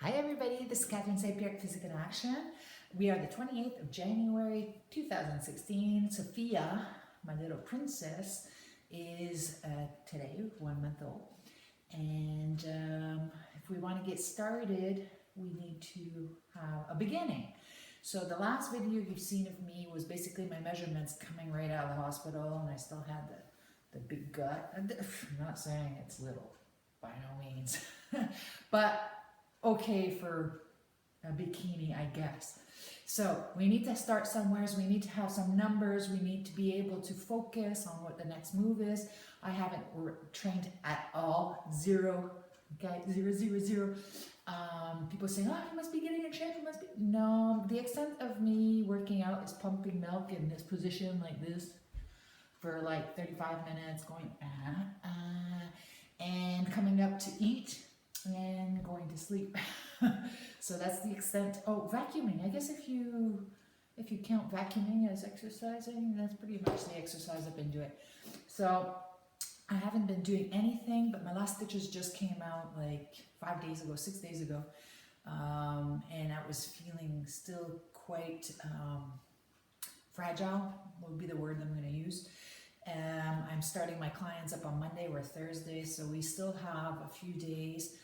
Hi everybody, this is Catherine St-Pierre at Physikinaction. We are the 28th of January 2016. Sofia, my little princess, is today 1 month old. And if we want to get started, we need to have a beginning. So the last video you've seen of me was basically my measurements coming right out of the hospital, and I still had the big gut. I'm not saying it's little, by no means. But okay for a bikini, I guess. So we need to start somewhere. So we need to have some numbers. We need to be able to focus on what the next move is. I haven't trained at all. Zero. Okay, zero. People saying, oh, you must be getting in shape. You must be. No, the extent of me working out is pumping milk in this position like this for like 35 minutes, going and coming up to eat and going to sleep. So that's the extent. Oh, vacuuming. I guess if you count vacuuming as exercising, that's pretty much the exercise I've been doing. So I haven't been doing anything, but my last stitches just came out like 6 days ago. And I was feeling still quite fragile, would be the word I'm going to use. I'm starting my clients up on Monday or Thursday, so we still have a few days.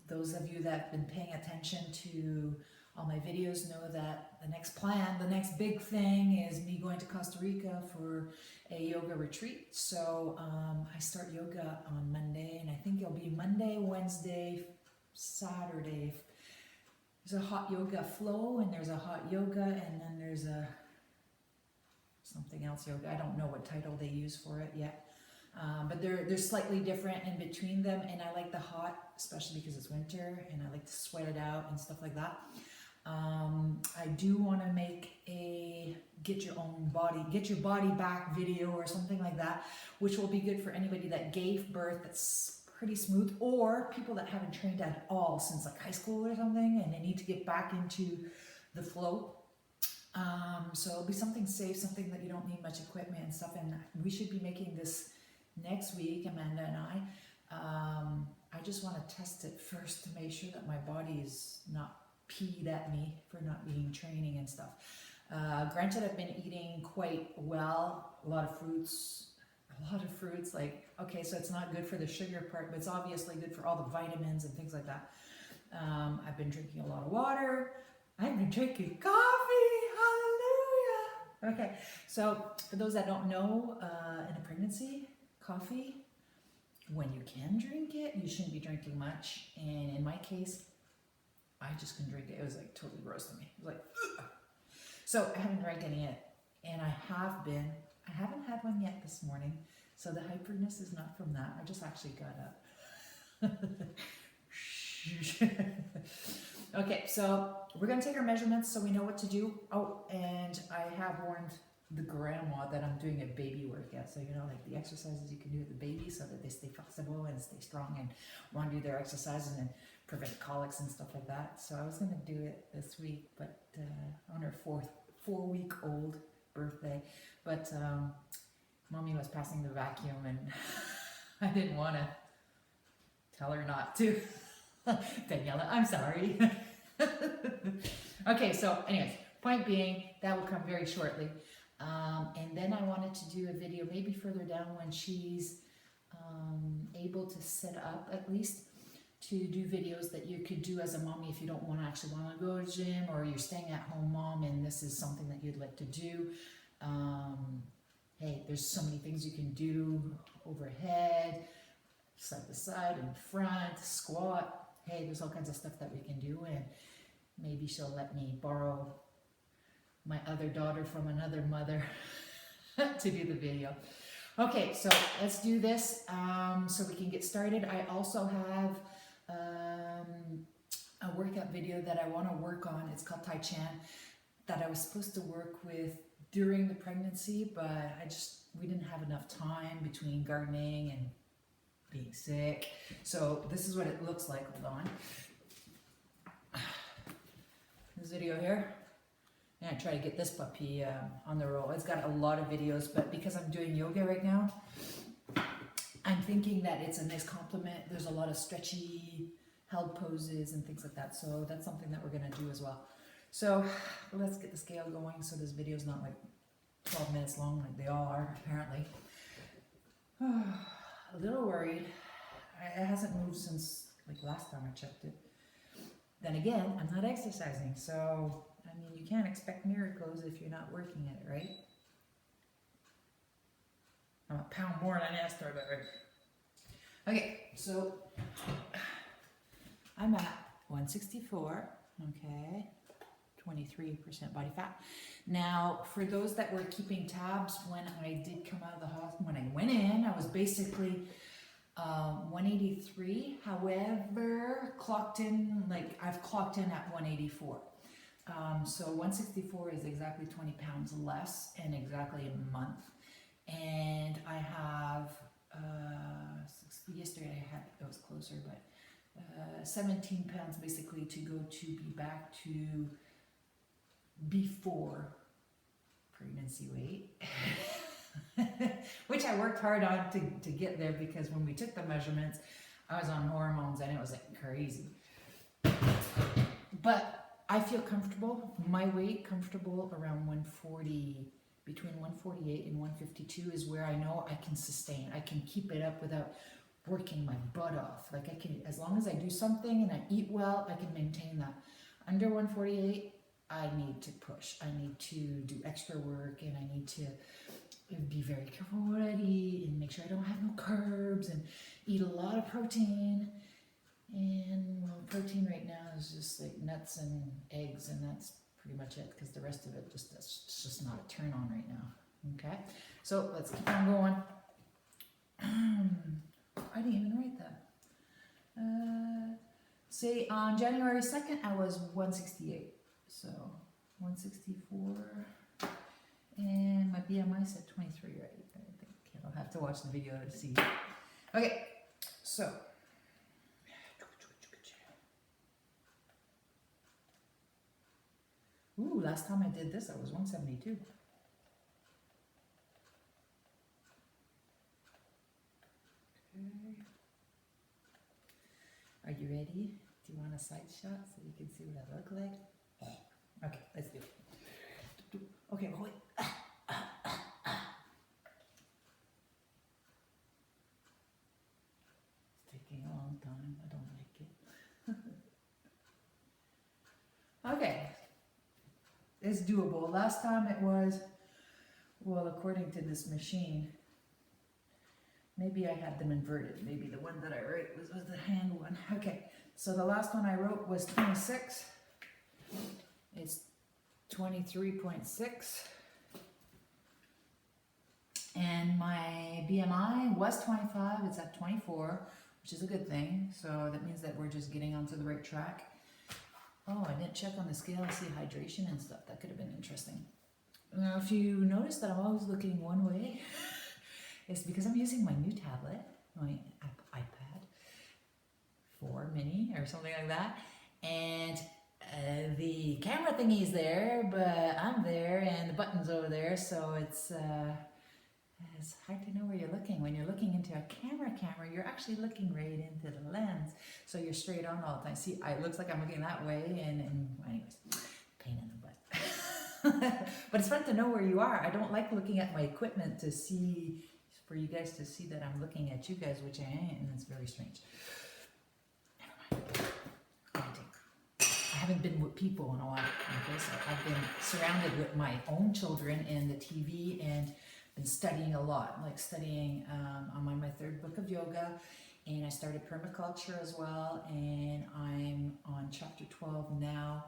Those of you that have been paying attention to all my videos know that the next big thing is me going to Costa Rica for a yoga retreat. So I start yoga on Monday, and I think it'll be Monday, Wednesday, Saturday. There's a hot yoga flow, and there's a hot yoga, and then there's a something else yoga. I don't know what title they use for it yet. But they're slightly different in between them, and I like the hot, especially because it's winter, and I like to sweat it out and stuff like that. I do want to make a get your body back video or something like that, which will be good for anybody that gave birth that's pretty smooth, or people that haven't trained at all since like high school or something, and they need to get back into the flow. So it'll be something safe, something that you don't need much equipment and stuff, and we should be making this next week, Amanda and I just want to test it first to make sure that my body is not peed at me for not being training and stuff. Granted, I've been eating quite well, a lot of fruits, like, okay, so it's not good for the sugar part, but it's obviously good for all the vitamins and things like that. I've been drinking a lot of water. I've been drinking coffee. Hallelujah. Okay, so for those that don't know, in a pregnancy, coffee, when you can drink it, you shouldn't be drinking much. And in my case, I just couldn't drink it. It was like totally gross to me. It was like, ugh. So I haven't drank any yet. And I haven't had one yet this morning. So the hyperness is not from that. I just actually got up. Okay, so we're going to take our measurements so we know what to do. Oh, and I have warned the grandma that I'm doing a baby workout, so you know, like the exercises you can do with the baby so that they stay flexible and stay strong and want to do their exercises and prevent colics and stuff like that. So I was going to do it this week, but on her 4-week-old birthday, but mommy was passing the vacuum and I didn't want to tell her not to. Daniela, I'm sorry. Okay, so anyways, point being, that will come very shortly. And then I wanted to do a video maybe further down when she's able to set up, at least, to do videos that you could do as a mommy if you don't want to go to the gym, or you're staying at home mom and this is something that you'd like to do. Hey, there's so many things you can do: overhead, side to side, in front, squat. Hey, there's all kinds of stuff that we can do, and maybe she'll let me borrow my other daughter from another mother to do the video. Okay, so let's do this so we can get started. I also have a workout video that I want to work on. It's called Tai Chan, that I was supposed to work with during the pregnancy, but we didn't have enough time between gardening and being sick. So this is what it looks like. Hold on. This video here. And I try to get this puppy on the roll. It's got a lot of videos, but because I'm doing yoga right now, I'm thinking that it's a nice compliment. There's a lot of stretchy held poses and things like that. So that's something that we're gonna do as well. So let's get the scale going so this video is not like 12 minutes long like they all are apparently. A little worried. It hasn't moved since like last time I checked it. Then again, I'm not exercising, so I mean you can't expect miracles if you're not working at it, right? I'm a pound more than yesterday. Okay, so I'm at 164, okay, 23% body fat. Now, for those that were keeping tabs, when I did come out of the hospital, when I went in, I was basically 183. However, clocked in, like I've clocked in at 184. So 164 is exactly 20 pounds less in exactly a month. And I have, yesterday I had, it was closer, but 17 pounds basically to go to be back to before pregnancy weight, which I worked hard on to get there, because when we took the measurements, I was on hormones and it was like crazy. But I feel comfortable, my weight comfortable around 140, between 148 and 152 is where I know I can sustain. I can keep it up without working my butt off. Like I can, as long as I do something and I eat well, I can maintain that. Under 148, I need to push. I need to do extra work, and I need to be very careful what I eat and make sure I don't have no carbs and eat a lot of protein. And well, protein right now is just like nuts and eggs, and that's pretty much it, because the rest of it it's just not a turn on right now. Okay, so let's keep on going. I didn't even write that. Say on January 2nd, I was 168. So 164, and my BMI said 23, right? I think I'll have to watch the video to see. Okay, so ooh, last time I did this, I was 172. Okay. Are you ready? Do you want a side shot so you can see what I look like? Okay, let's do it. Okay, wait. It's taking a long time. I don't like it. Okay. It's doable. Last time it was, well, according to this machine, maybe I had them inverted. Maybe the one that I wrote was the hand one. Okay, so the last one I wrote was 26. It's 23.6. And my BMI was 25. It's at 24, which is a good thing. So that means that we're just getting onto the right track. Oh, I didn't check on the scale to see hydration and stuff. That could have been interesting. Now, if you notice that I'm always looking one way, it's because I'm using my new tablet, my iPad 4 mini or something like that. And the camera thingy is there, but I'm there and the button's over there. So it's hard to know where you're looking. When you're looking into a camera, you're actually looking right into the lens. So you're straight on all the time. See, it looks like I'm looking that way, and anyways, pain in the butt. But it's fun to know where you are. I don't like looking at my equipment to see, for you guys to see that I'm looking at you guys, which I ain't, and it's very strange. Never mind. I haven't been with people in a while. Okay, so I've been surrounded with my own children and the TV, and been studying a lot, like studying, I'm on my 3rd book of yoga, and I started permaculture as well, and I'm on chapter 12 now.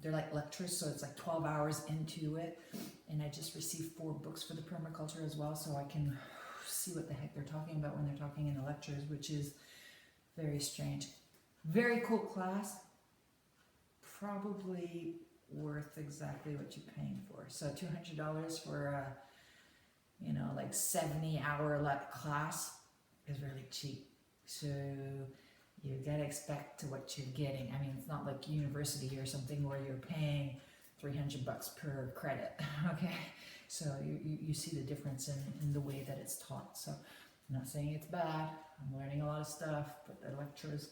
They're like lectures, so it's like 12 hours into it, and I just received 4 books for the permaculture as well, so I can see what the heck they're talking about when they're talking in the lectures, which is very strange. Very cool class, probably worth exactly what you're paying for. So $200 for a, you know, like 70-hour class is really cheap. So you gotta expect to what you're getting. I mean, it's not like university or something where you're paying $300 per credit. Okay, so you see the difference in the way that it's taught. So I'm not saying it's bad. I'm learning a lot of stuff, but the lectures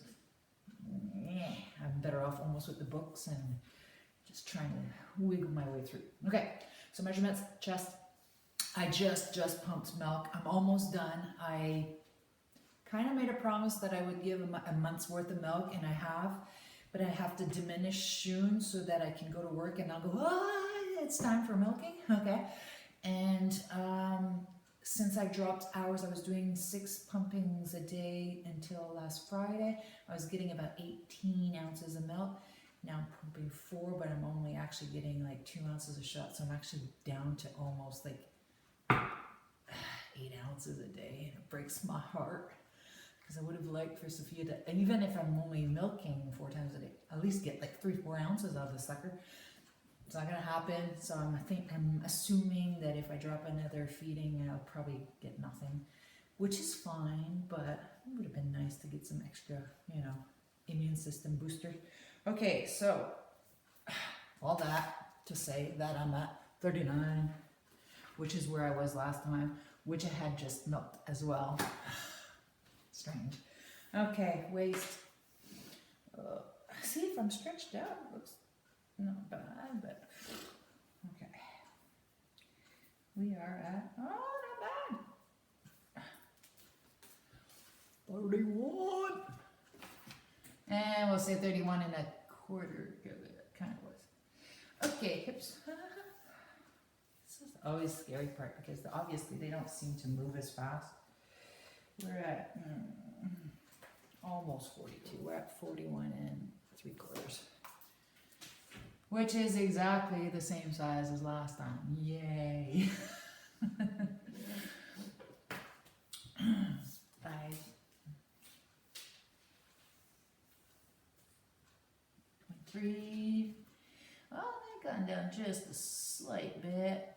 I'm better off almost with the books and just trying to wiggle my way through. Okay, so measurements, chest. I just pumped milk. I'm almost done. I kind of made a promise that I would give a month's worth of milk, and I have, but I have to diminish soon so that I can go to work and I'll go, it's time for milking, okay? And since I dropped hours, I was doing 6 pumpings a day until last Friday. I was getting about 18 ounces of milk. Now I'm pumping 4, but I'm only actually getting like 2 ounces a shot. So I'm actually down to almost like 8 ounces a day, and it breaks my heart because I would have liked for Sofia to, even if I'm only milking 4 times a day, at least get like 3-4 ounces out of the sucker. It's not gonna happen, so I'm assuming that if I drop another feeding, I'll probably get nothing, which is fine, but it would have been nice to get some extra, you know, immune system booster. Okay, so all that to say that I'm at 39, which is where I was last time, which I had just milked as well. Strange. Okay, waist. See, if I'm stretched out, it looks not bad, but okay. We are at, not bad. 31. And we'll say 31 and a quarter, because it kind of was. Okay, hips. This is always the scary part because obviously they don't seem to move as fast. We're at almost 42. We're at 41 and 3/4. Which is exactly the same size as last time. Yay! 5. 23. Oh, they've gone down just a slight bit.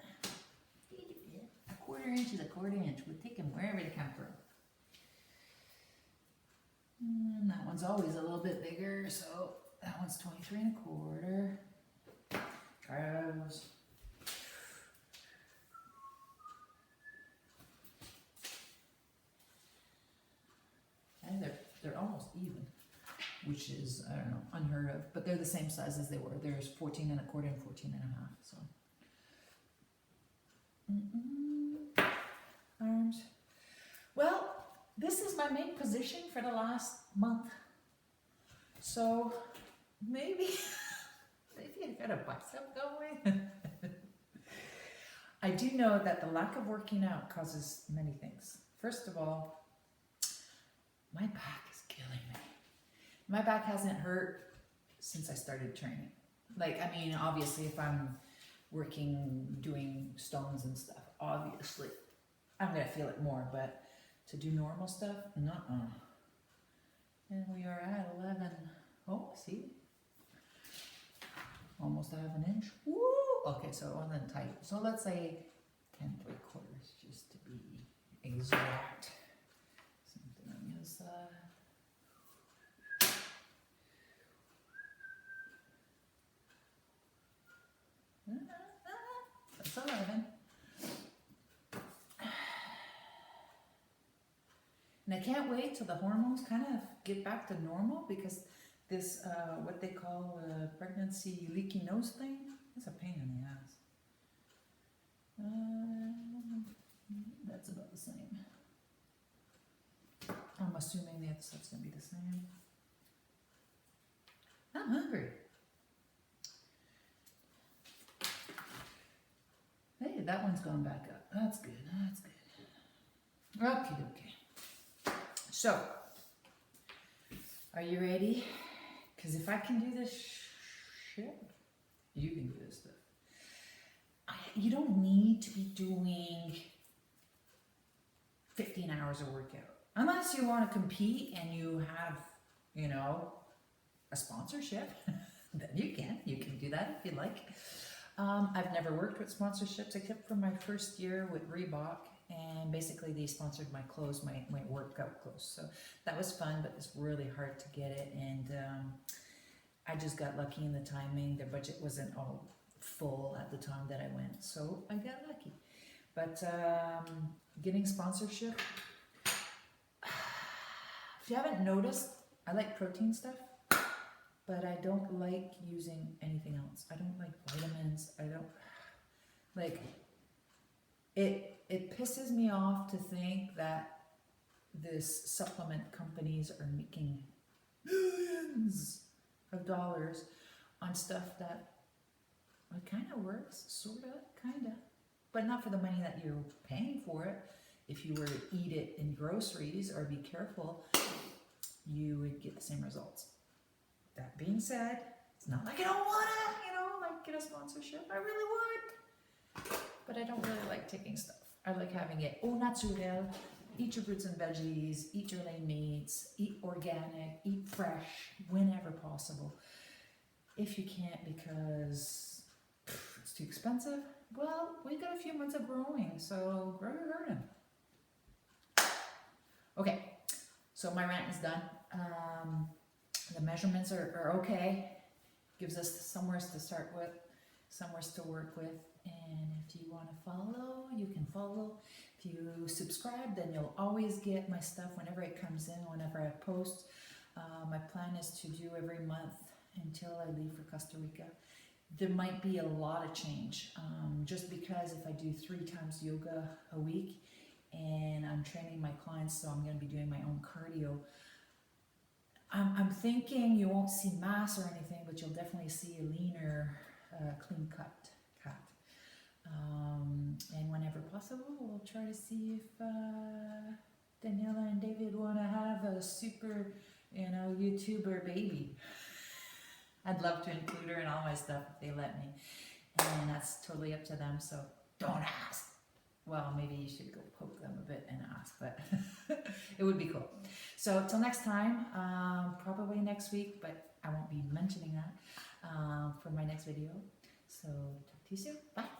A quarter inch is a quarter inch. We'll take them wherever they come from. And that one's always a little bit bigger, so that one's 23 and a quarter. Try those. And they're almost even, which is, I don't know, unheard of, but they're the same size as they were. There's 14 and a quarter and 14 and a half, so. Arms. Well, this is my main position for the last month. So maybe I got a bicep going. I do know that the lack of working out causes many things. First of all, my back is killing me. My back hasn't hurt since I started training. Like, I mean, obviously if I'm working, doing stones and stuff, obviously I'm gonna feel it more, but to do normal stuff, nuh-uh. And we are at 11. Oh, see? Almost a half an inch. Woo! Okay, so it wasn't tight. So let's say 10 3/4, just to be exact. Something on the other side. That's 11. And I can't wait till the hormones kind of get back to normal, because this, what they call pregnancy leaky nose thing, it's a pain in the ass. That's about the same. I'm assuming the other stuff's going to be the same. I'm hungry. Hey, that one's gone back up. That's good. That's good. Okay, okay. So, are you ready? Because if I can do this shit, you can do this stuff. You don't need to be doing 15 hours of workout. Unless you want to compete and you have, you know, a sponsorship, then you can do that if you like. I've never worked with sponsorships except for my first year with Reebok, and basically they sponsored my clothes, my workout clothes. So that was fun, but it's really hard to get it, and I just got lucky in the timing. Their budget wasn't all full at the time that I went, so I got lucky. But getting sponsorship, if you haven't noticed, I like protein stuff. but I don't like using anything else. I don't like vitamins. I don't like it. It pisses me off to think that this supplement companies are making millions of dollars on stuff that it kind of works, sort of, kind of, but not for the money that you're paying for it. If you were to eat it in groceries or be careful, you would get the same results. That being said, it's not like I don't want to, like get a sponsorship. I really would, but I don't really like taking stuff. I like having it au naturel. Eat your fruits and veggies, eat your lean meats, eat organic, eat fresh whenever possible. If you can't because it's too expensive, well, we've got a few months of growing, so grow your garden. Okay, so my rant is done. The measurements are okay. Gives us somewhere to start with, somewhere to work with. And if you want to follow, you can follow. If you subscribe, then you'll always get my stuff whenever it comes in, whenever I post. My plan is to do every month until I leave for Costa Rica. There might be a lot of change, just because if I do 3 times yoga a week and I'm training my clients, so I'm going to be doing my own cardio. I'm thinking you won't see mass or anything, but you'll definitely see a leaner, clean cut. And whenever possible, we'll try to see if Daniela and David want to have a super, YouTuber baby. I'd love to include her in all my stuff if they let me. And that's totally up to them, so don't ask. Well, maybe you should go poke them a bit and ask, but it would be cool. So till next time, probably next week, but I won't be mentioning that for my next video. So talk to you soon. Bye.